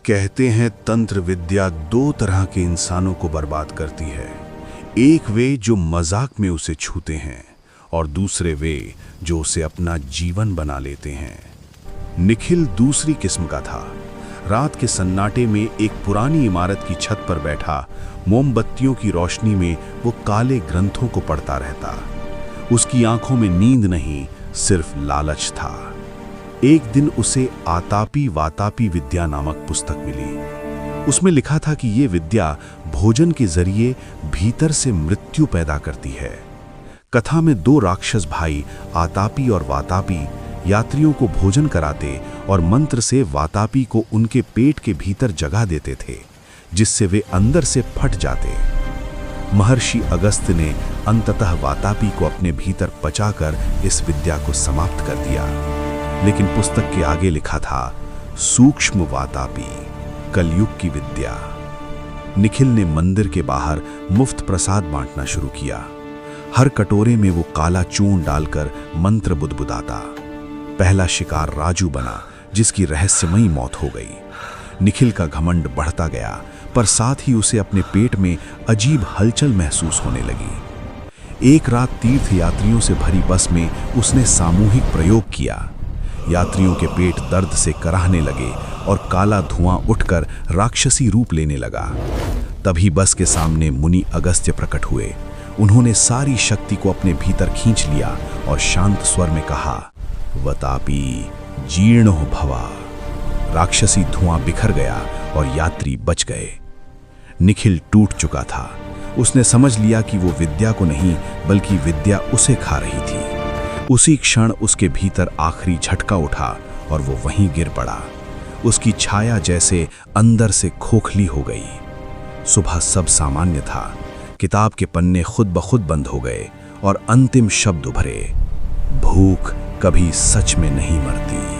कहते हैं तंत्र विद्या दो तरह के इंसानों को बर्बाद करती है। एक वे जो मजाक में उसे छूते हैं और दूसरे वे जो उसे अपना जीवन बना लेते हैं। निखिल दूसरी किस्म का था। रात के सन्नाटे में एक पुरानी इमारत की छत पर बैठा मोमबत्तियों की रोशनी में वो काले ग्रंथों को पढ़ता रहता। उसकी आंखों में नींद नहीं, सिर्फ लालच था। एक दिन उसे आतापी वातापी विद्या नामक पुस्तक मिली। उसमें लिखा था कि ये विद्या भोजन के जरिए भीतर से मृत्यु पैदा करती है। कथा में दो राक्षस भाई आतापी और वातापी यात्रियों को भोजन कराते और मंत्र से वातापी को उनके पेट के भीतर जगा देते थे, जिससे वे अंदर से फट जाते। महर्षि अगस्त्य ने अंततः वातापी को अपने भीतर पचाकर इस विद्या को समाप्त कर दिया। लेकिन पुस्तक के आगे लिखा था सूक्ष्म वातापी, कलयुग की विद्या। निखिल ने मंदिर के बाहर मुफ्त प्रसाद बांटना शुरू किया। हर कटोरे में वो काला चूर्ण डालकर मंत्र बुदबुदाता। पहला शिकार राजू बना, जिसकी रहस्यमयी मौत हो गई। निखिल का घमंड बढ़ता गया, पर साथ ही उसे अपने पेट में अजीब हलचल महसूस होने लगी। एक रात तीर्थ यात्रियों से भरी बस में उसने सामूहिक प्रयोग किया। यात्रियों के पेट दर्द से कराहने लगे और काला धुआं उठकर राक्षसी रूप लेने लगा। तभी बस के सामने मुनि अगस्त्य प्रकट हुए। उन्होंने सारी शक्ति को अपने भीतर खींच लिया और शांत स्वर में कहा, वतापी जीर्ण हो भवा। राक्षसी धुआं बिखर गया और यात्री बच गए। निखिल टूट चुका था। उसने समझ लिया कि वो विद्या को नहीं बल्कि विद्या उसे खा रही थी। उसी क्षण उसके भीतर आखिरी झटका उठा और वो वहीं गिर पड़ा। उसकी छाया जैसे अंदर से खोखली हो गई। सुबह सब सामान्य था। किताब के पन्ने खुद ब खुद बंद हो गए और अंतिम शब्द उभरे, भूख कभी सच में नहीं मरती।